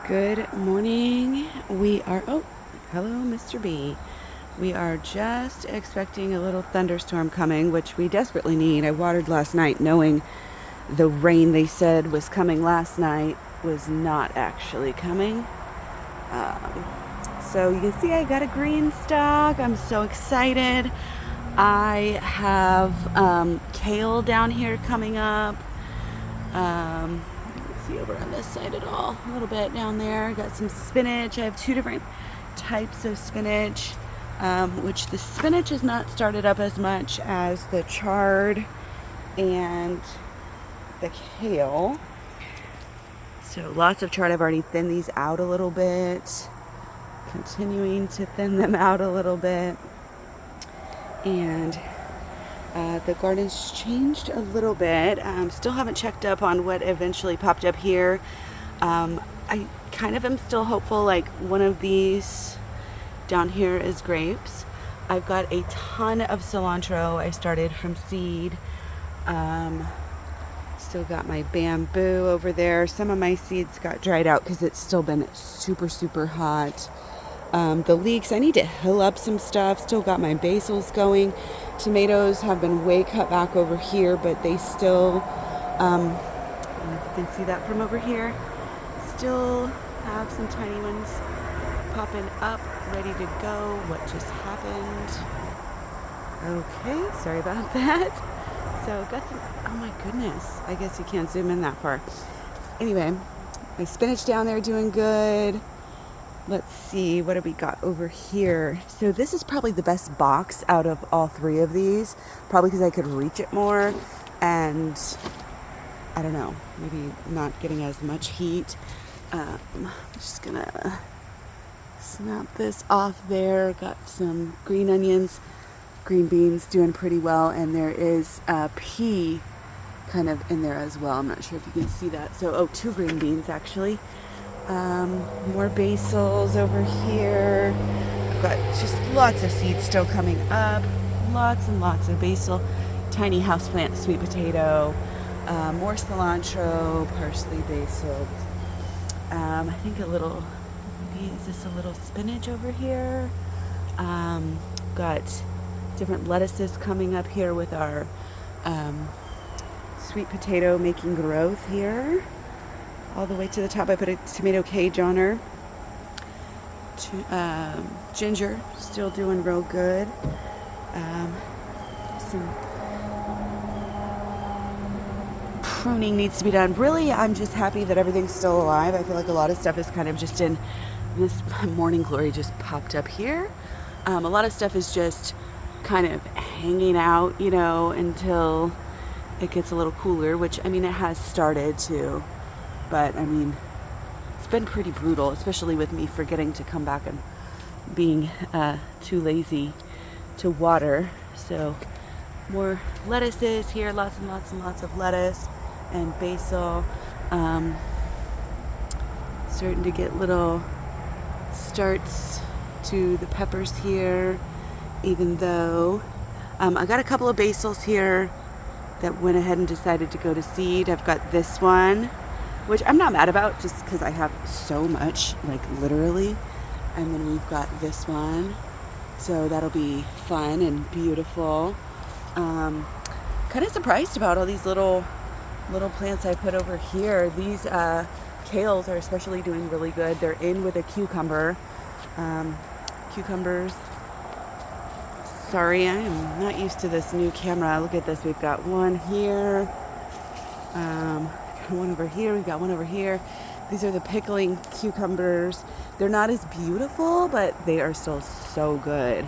Good morning. Oh, hello, Mr. B. We are just expecting a little thunderstorm coming, which we desperately need. I watered last night knowing the rain they said was coming last night was not actually coming. So you can see I got a green stalk. I'm so excited. I have kale down here coming up. Let's see over on this side at all. A little bit down there. Got some spinach. I have two different types of spinach, which the spinach has not started up as much as the chard and the kale. So lots of chard. I've already thinned these out a little bit. Continuing to thin them out a little bit. And the garden's changed a little bit. Still haven't checked up on what eventually popped up here. I kind of am still hopeful, like one of these down here is grapes. I've got a ton of cilantro I started from seed. Still got my bamboo over there. Some of my seeds got dried out because it's still been super, super hot. The leeks, I need to hill up some stuff. Still got my basils going. Tomatoes have been way cut back over here, but they still, I don't know if you can see that from over here, still have some tiny ones popping up, ready to go. What just happened? Okay, sorry about that. So got some, oh my goodness, I guess you can't zoom in that far. Anyway, my spinach down there doing good. Let's see, what have we got over here? So this is probably the best box out of all three of these, probably because I could reach it more and I don't know, maybe not getting as much heat. I'm just gonna snap this off there. Got some green onions, green beans doing pretty well, and there is a pea kind of in there as well. I'm not sure if you can see that. So, two green beans actually. More basils over here. I've got just lots of seeds still coming up. Lots and lots of basil. Tiny houseplant sweet potato. More cilantro, parsley, basil. I think a little, maybe is this a little spinach over here? Got different lettuces coming up here with our sweet potato making growth here. All the way to the top. I put a tomato cage on her. Ginger, still doing real good. Some pruning needs to be done. Really, I'm just happy that everything's still alive. I feel like a lot of stuff is kind of just in this morning glory just popped up here. A lot of stuff is just kind of hanging out, until it gets a little cooler, which, I mean, it has started to. But, I mean, it's been pretty brutal, especially with me forgetting to come back and being too lazy to water. So, more lettuces here, lots and lots and lots of lettuce and basil. Starting to get little starts to the peppers here, even though I got a couple of basils here that went ahead and decided to go to seed. I've got this one, which I'm not mad about just because I have so much, like literally. And then we've got this one. So that'll be fun and beautiful. Kind of surprised about all these little plants I put over here. These kales are especially doing really good. They're in with a cucumber. Cucumbers. Sorry, I am not used to this new camera. Look at this. We've got one here. One over here, we've got one over here. These are the pickling cucumbers. They're not as beautiful, but they are still so good.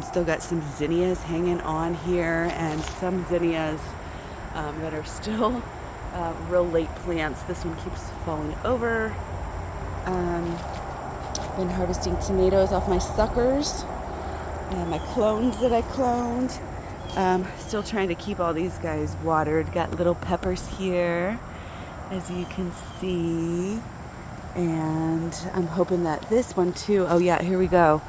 Still got some zinnias hanging on here and some zinnias that are still real late plants. This one keeps falling over. Been harvesting tomatoes off my suckers and my clones that I cloned. Still trying to keep all these guys watered. Got little peppers here, as you can see, and I'm hoping that this one too, oh yeah, here we go,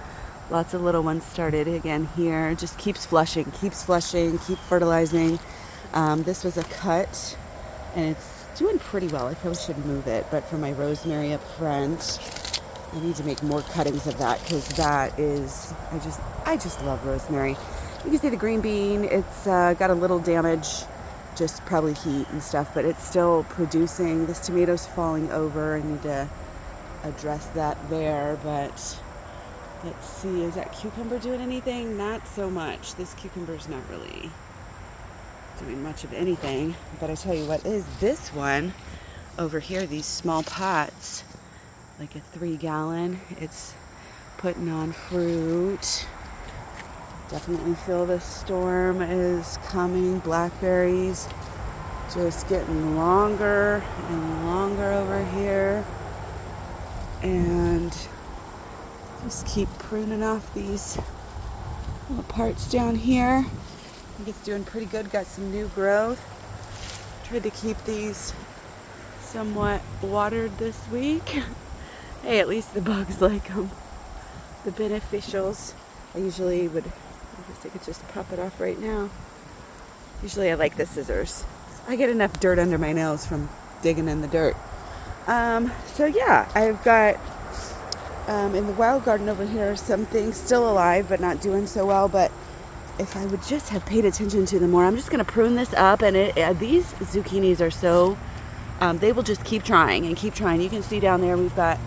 lots of little ones started again here. Just keeps flushing, keep fertilizing. This was a cut and it's doing pretty well. I probably should move it, but for my rosemary up front, I need to make more cuttings of that because that is, I just love rosemary. You can see the green bean, it's got a little damage, just probably heat and stuff, but it's still producing. This tomato's falling over. I need to address that there, but let's see, is that cucumber doing anything? Not so much. This cucumber's not really doing much of anything, but I tell you what is this one over here, these small pots, like a 3-gallon, it's putting on fruit. Definitely feel the storm is coming. Blackberries just getting longer and longer over here, and just keep pruning off these little parts down here. I think it's doing pretty good. Got some new growth. Tried to keep these somewhat watered this week. Hey, at least the bugs like them. The beneficials. I usually would, I guess I could just pop it off right now. Usually I like the scissors. I get enough dirt under my nails from digging in the dirt. So yeah, I've got in the wild garden over here some things still alive but not doing so well, but if I would just have paid attention to them more. I'm just going to prune this up, and these zucchinis are so, they will just keep trying and keep trying. You can see down there we've got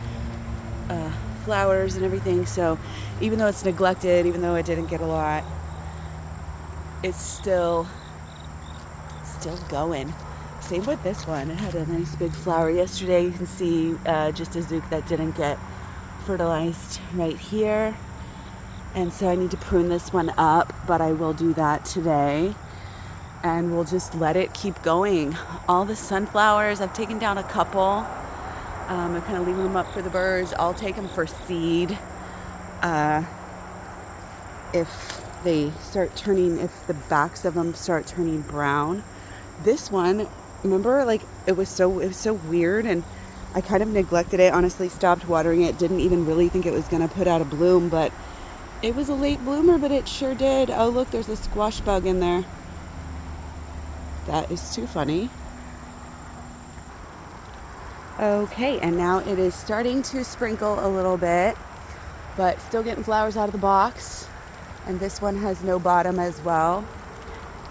flowers and everything, so even though it's neglected, even though I didn't get a lot, it's still going. Same with this one. It had a nice big flower yesterday. You can see just a zook that didn't get fertilized right here, and so I need to prune this one up, but I will do that today, and we'll just let it keep going. All the sunflowers, I've taken down a couple. I'm kind of leaving them up for the birds. I'll take them for seed if they start turning, if the backs of them start turning brown. This one, remember, like it was so weird, and I kind of neglected it, honestly stopped watering it, didn't even really think it was going to put out a bloom, but it was a late bloomer, but it sure did. Oh look, there's a squash bug in there. That is too funny. Okay, and now it is starting to sprinkle a little bit, but still getting flowers out of the box. And this one has no bottom as well.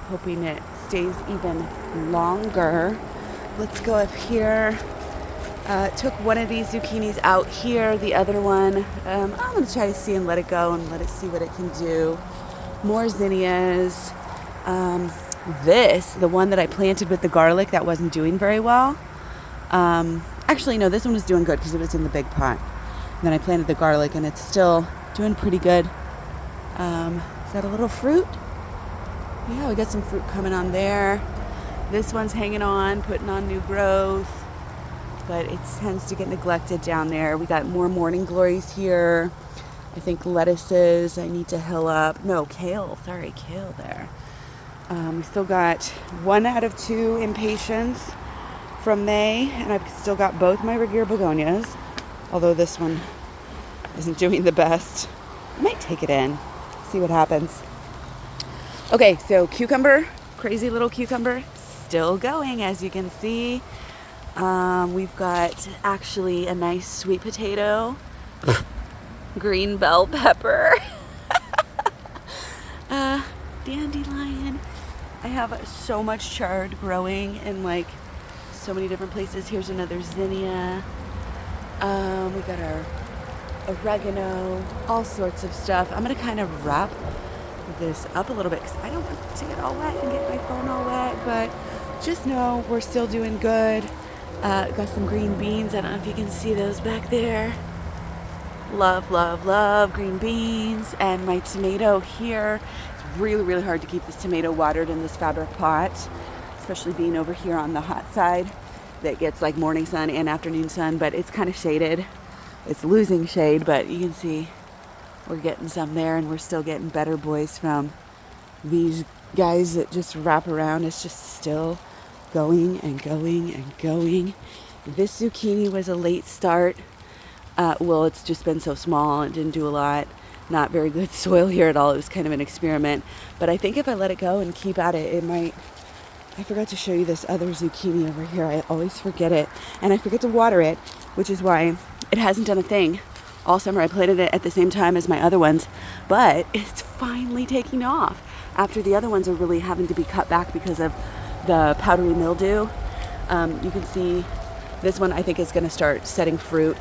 Hoping it stays even longer. Let's go up here. Took one of these zucchinis out here, the other one, I'm going to try to see and let it go and let it see what it can do. More zinnias. The one that I planted with the garlic, that wasn't doing very well. Actually, no, this one was doing good because it was in the big pot. And then I planted the garlic, and it's still doing pretty good. Is that a little fruit? Yeah, we got some fruit coming on there. This one's hanging on, putting on new growth, but it tends to get neglected down there. We got more morning glories here. I think lettuces I need to hill up. No, kale. Sorry, kale there. We still got 1 out of 2 impatiens from May, and I've still got both my Regier begonias, although this one isn't doing the best. I might take it in, see what happens. Okay, so cucumber, crazy little cucumber, still going, as you can see. We've got actually a nice sweet potato, green bell pepper, dandelion. I have so much chard growing in like so many different places. Here's another zinnia. We got our oregano, all sorts of stuff. I'm gonna kind of wrap this up a little bit because I don't want to get all wet and get my phone all wet, but just know we're still doing good. Got some green beans. I don't know if you can see those back there. Love, love, love green beans. And my tomato here. It's really, really hard to keep this tomato watered in this fabric pot, especially being over here on the hot side that gets like morning sun and afternoon sun, but it's kind of shaded. It's losing shade, but you can see we're getting some there, and we're still getting better boys from these guys that just wrap around. It's just still going and going and going. This zucchini was a late start. Well, it's just been so small and didn't do a lot. Not very good soil here at all. It was kind of an experiment. But I think if I let it go and keep at it, it might I forgot to show you this other zucchini over here. I always forget it. And I forget to water it, which is why it hasn't done a thing all summer. I planted it at the same time as my other ones, but it's finally taking off after the other ones are really having to be cut back because of the powdery mildew. You can see this one I think is going to start setting fruit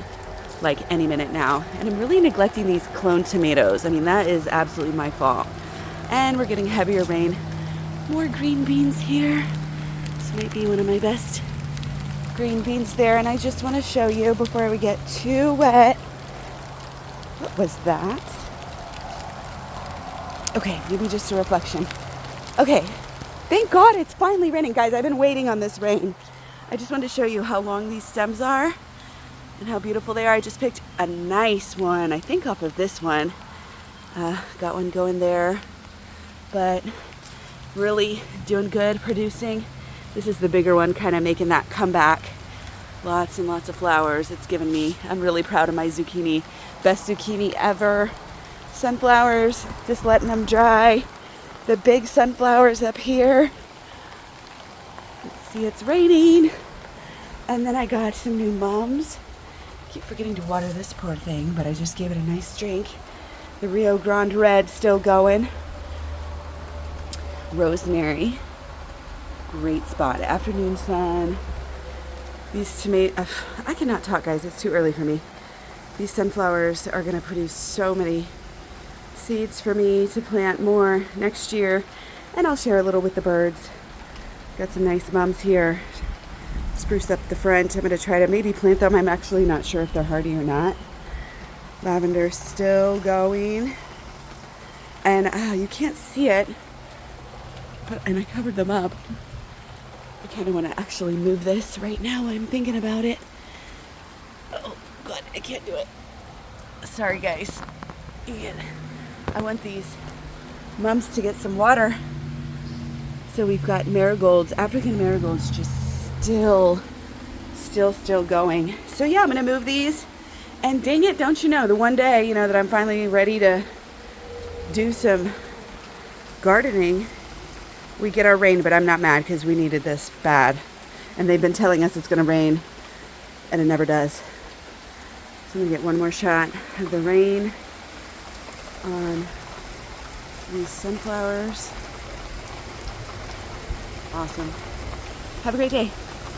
like any minute now. And I'm really neglecting these cloned tomatoes. I mean, that is absolutely my fault. And we're getting heavier rain. More green beans here. This might be one of my best green beans there. And I just want to show you before we get too wet. What was that? Okay, maybe just a reflection. Okay, thank God it's finally raining. Guys, I've been waiting on this rain. I just wanted to show you how long these stems are and how beautiful they are. I just picked a nice one, I think off of this one. Got one going there, but really doing good, producing. This is the bigger one, kind of making that comeback. Lots and lots of flowers. It's given me, I'm really proud of my zucchini. Best zucchini ever. Sunflowers, just letting them dry. The big sunflowers up here. Let's see, it's raining. And then I got some new mums. Keep forgetting to water this poor thing, but I just gave it a nice drink. The Rio Grande Red still going. Rosemary, great spot. Afternoon sun. These tomatoes, I cannot talk, guys. It's too early for me. These sunflowers are going to produce so many seeds for me to plant more next year, and I'll share a little with the birds. Got some nice mums here. Spruce up the front. I'm going to try to maybe plant them. I'm actually not sure if they're hardy or not. Lavender still going, and you can't see it, and I covered them up. I kind of want to actually move this right now. I'm thinking about it. Oh God, I can't do it. Sorry, guys. And I want these mums to get some water. So we've got marigolds, African marigolds, just still going. So yeah, I'm gonna move these. And dang it, don't you know, the one day, that I'm finally ready to do some gardening, we get our rain, but I'm not mad because we needed this bad. And they've been telling us it's gonna rain, and it never does. So I'm gonna get one more shot of the rain on these sunflowers. Awesome. Have a great day.